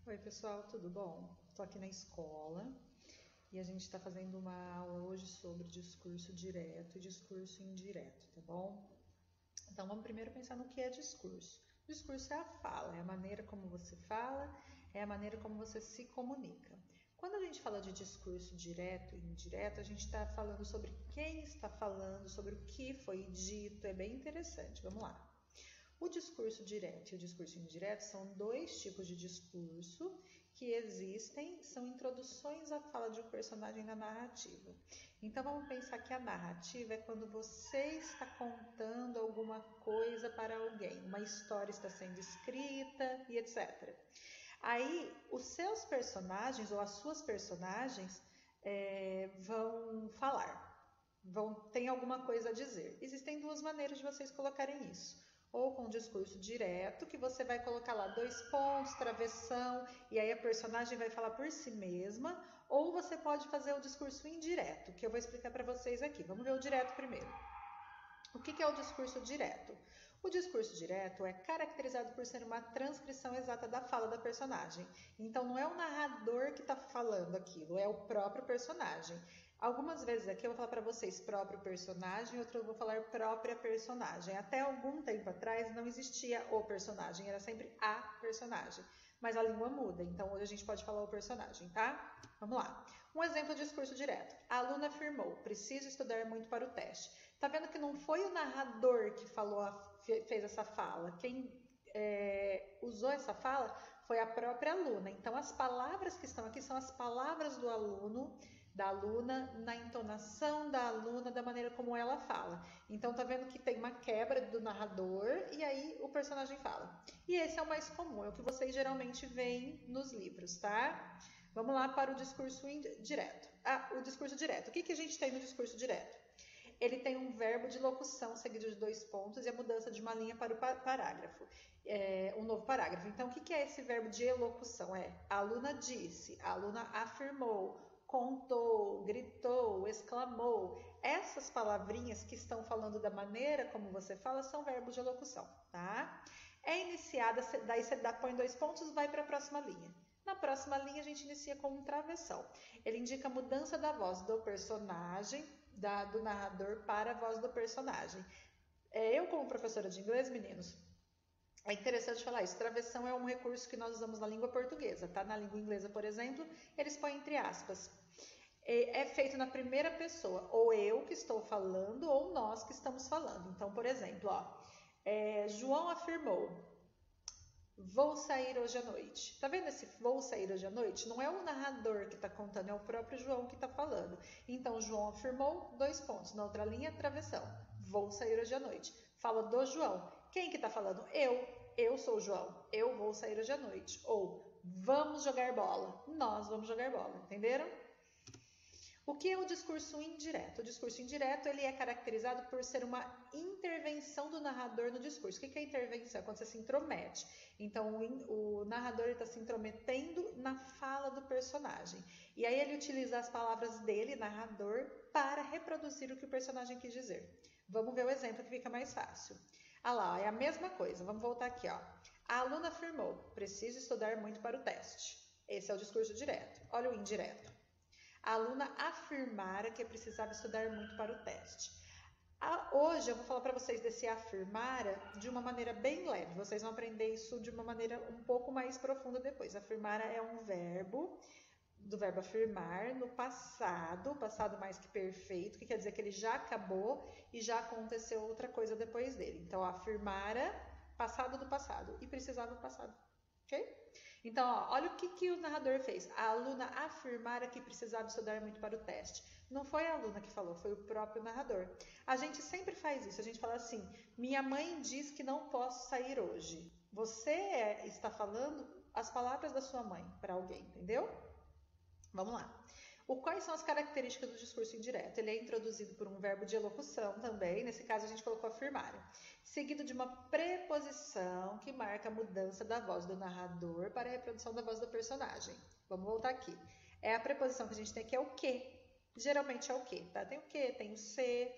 Oi, pessoal, tudo bom? Estou aqui na escola e a gente está fazendo uma aula hoje sobre discurso direto e discurso indireto, tá bom? Então vamos primeiro pensar no que é discurso. Discurso é a fala, é a maneira como você fala, é a maneira como você se comunica. Quando a gente fala de discurso direto e indireto, a gente está falando sobre quem está falando, sobre o que foi dito, é bem interessante. Vamos lá. O discurso direto e o discurso indireto são dois tipos de discurso que existem, são introduções à fala de um personagem na narrativa. Então vamos pensar que a narrativa é quando você está contando alguma coisa para alguém, uma história está sendo escrita e etc. Aí os seus personagens ou as suas personagens vão falar, tem alguma coisa a dizer. Existem duas maneiras de vocês colocarem isso. Ou com um discurso direto, que você vai colocar lá 2 pontos, travessão, e aí a personagem vai falar por si mesma, ou você pode fazer o discurso indireto, que eu vou explicar para vocês aqui. Vamos ver o direto primeiro. O que é o discurso direto? O discurso direto é caracterizado por ser uma transcrição exata da fala da personagem. Então não é o narrador que está falando aquilo, é o próprio personagem. Algumas vezes aqui eu vou falar para vocês próprio personagem, outro eu vou falar própria personagem. Até algum tempo atrás não existia o personagem, era sempre a personagem. Mas a língua muda, então hoje a gente pode falar o personagem, tá? Vamos lá. Um exemplo de discurso direto. A aluna afirmou: preciso estudar muito para o teste. Tá vendo que não foi o narrador que fez essa fala. Quem usou essa fala foi a própria aluna. Então as palavras que estão aqui são as palavras do aluno, da aluna, na entonação da aluna, da maneira como ela fala. Então tá vendo que tem uma quebra do narrador e aí o personagem fala. E esse é o mais comum, é o que vocês geralmente veem nos livros, tá? Vamos lá para o discurso direto. O discurso direto. O que a gente tem no discurso direto? Ele tem um verbo de locução seguido de 2 pontos e a mudança de uma linha para o parágrafo, um novo parágrafo. Então, o que é esse verbo de elocução? A aluna disse, a aluna afirmou, contou, gritou, exclamou. Essas palavrinhas que estão falando da maneira como você fala são verbos de elocução, tá? É iniciada, daí você põe 2 pontos e vai para a próxima linha. Na próxima linha a gente inicia com um travessão. Ele indica a mudança da voz do personagem, do narrador para a voz do personagem. Eu, como professora de inglês, meninos, é interessante falar isso. Travessão é um recurso que nós usamos na língua portuguesa, tá? Na língua inglesa, por exemplo, eles põem entre aspas. É feito na primeira pessoa, ou eu que estou falando, ou nós que estamos falando. Então, por exemplo, João afirmou: vou sair hoje à noite. Tá vendo esse vou sair hoje à noite? Não é o narrador que está contando, é o próprio João que está falando. Então, João afirmou, 2 pontos. Na outra linha, travessão. Vou sair hoje à noite. Fala do João. Quem que está falando? Eu sou o João. Eu vou sair hoje à noite. Ou, vamos jogar bola. Nós vamos jogar bola. Entenderam? O que é o discurso indireto? O discurso indireto ele é caracterizado por ser uma intervenção do narrador no discurso. O que é intervenção? É quando você se intromete. Então, o narrador está se intrometendo na fala do personagem. E aí ele utiliza as palavras dele, narrador, para reproduzir o que o personagem quis dizer. Vamos ver o exemplo que fica mais fácil. Lá, é a mesma coisa. Vamos voltar aqui. A aluna afirmou: preciso estudar muito para o teste. Esse é o discurso direto. Olha o indireto. A aluna afirmara que precisava estudar muito para o teste. Hoje eu vou falar para vocês desse afirmara de uma maneira bem leve. Vocês vão aprender isso de uma maneira um pouco mais profunda depois. Afirmara é um verbo, do verbo afirmar, no passado mais que perfeito, que quer dizer que ele já acabou e já aconteceu outra coisa depois dele. Então, afirmara, passado do passado, e precisava do passado. Ok? Então, olha o que o narrador fez. A aluna afirmara que precisava estudar muito para o teste. Não foi a aluna que falou, foi o próprio narrador. A gente sempre faz isso. A gente fala assim: minha mãe diz que não posso sair hoje. Você está falando as palavras da sua mãe para alguém, entendeu? Vamos lá. Quais são as características do discurso indireto? Ele é introduzido por um verbo de elocução também, nesse caso a gente colocou afirmar, seguido de uma preposição que marca a mudança da voz do narrador para a reprodução da voz do personagem. Vamos voltar aqui. A preposição que a gente tem aqui é o que. Geralmente é o que, tá? Tem o que, tem o se.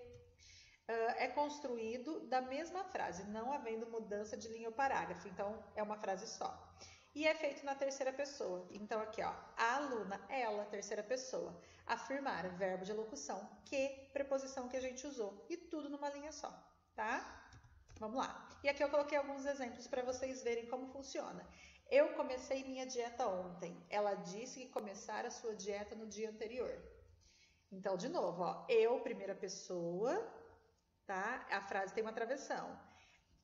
É construído da mesma frase, não havendo mudança de linha ou parágrafo, então é uma frase só. E é feito na terceira pessoa. Então, aqui, ó, a aluna, ela, terceira pessoa. Afirmar, verbo de locução, que, preposição que a gente usou. E tudo numa linha só, tá? Vamos lá. E aqui eu coloquei alguns exemplos para vocês verem como funciona. Eu comecei minha dieta ontem. Ela disse que começara a sua dieta no dia anterior. Então, de novo, ó, eu, primeira pessoa, tá? A frase tem uma travessão.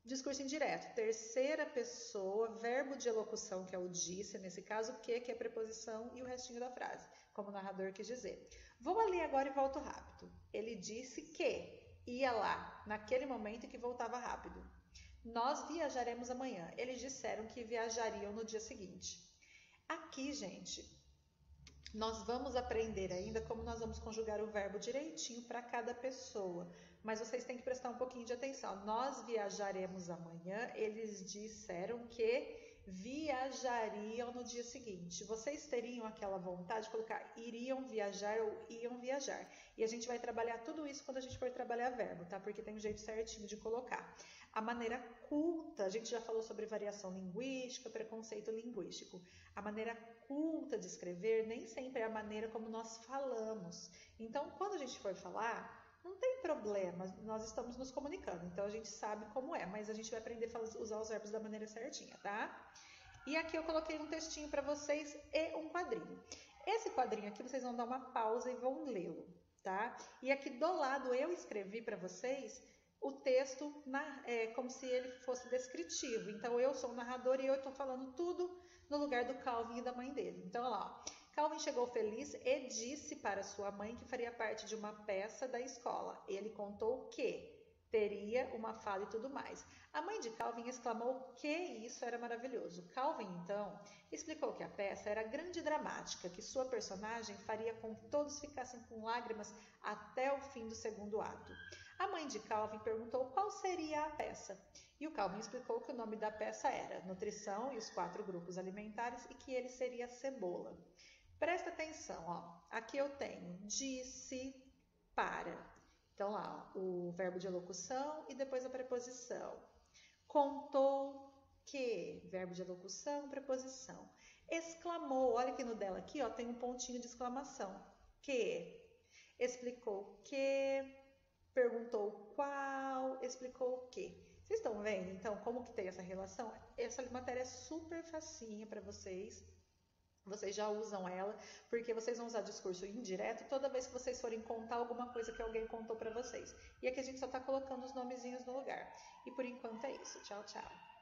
Discurso indireto, terceira pessoa, verbo de elocução, que é o disse, nesse caso, que é preposição e o restinho da frase, como o narrador quis dizer. Vou ali agora e volto rápido. Ele disse que ia lá, naquele momento que voltava rápido. Nós viajaremos amanhã. Eles disseram que viajariam no dia seguinte. Aqui, gente, nós vamos aprender ainda como nós vamos conjugar o verbo direitinho para cada pessoa. Mas vocês têm que prestar um pouquinho de atenção. Nós viajaremos amanhã. Eles disseram que viajariam no dia seguinte. Vocês teriam aquela vontade de colocar iriam viajar ou iam viajar. E a gente vai trabalhar tudo isso quando a gente for trabalhar verbo, tá? Porque tem um jeito certinho de colocar. A maneira culta, a gente já falou sobre variação linguística, preconceito linguístico. A maneira culta de escrever nem sempre é a maneira como nós falamos. Então, quando a gente for falar, não tem problema, nós estamos nos comunicando, então a gente sabe como é, mas a gente vai aprender a usar os verbos da maneira certinha, tá? E aqui eu coloquei um textinho para vocês e um quadrinho. Esse quadrinho aqui vocês vão dar uma pausa e vão lê-lo, tá? E aqui do lado eu escrevi para vocês o texto como se ele fosse descritivo. Então eu sou o narrador e eu estou falando tudo no lugar do Calvin e da mãe dele. Então olha lá, ó. Calvin chegou feliz e disse para sua mãe que faria parte de uma peça da escola. Ele contou que teria uma fala e tudo mais. A mãe de Calvin exclamou que isso era maravilhoso. Calvin, então, explicou que a peça era grande e dramática, que sua personagem faria com que todos ficassem com lágrimas até o fim do segundo ato. A mãe de Calvin perguntou qual seria a peça. E o Calvin explicou que o nome da peça era Nutrição e os 4 grupos alimentares e que ele seria cebola. Presta atenção, ó. Aqui eu tenho disse para. Então lá, ó, o verbo de elocução e depois a preposição. Contou que, verbo de elocução, preposição. Exclamou, olha aqui no dela aqui, ó, tem um pontinho de exclamação. Que, explicou que, perguntou qual, explicou o que. Vocês estão vendo, então, como que tem essa relação? Essa matéria é super facinha para vocês. Vocês já usam ela, porque vocês vão usar discurso indireto toda vez que vocês forem contar alguma coisa que alguém contou para vocês. E aqui a gente só está colocando os nomezinhos no lugar. E por enquanto é isso. Tchau, tchau.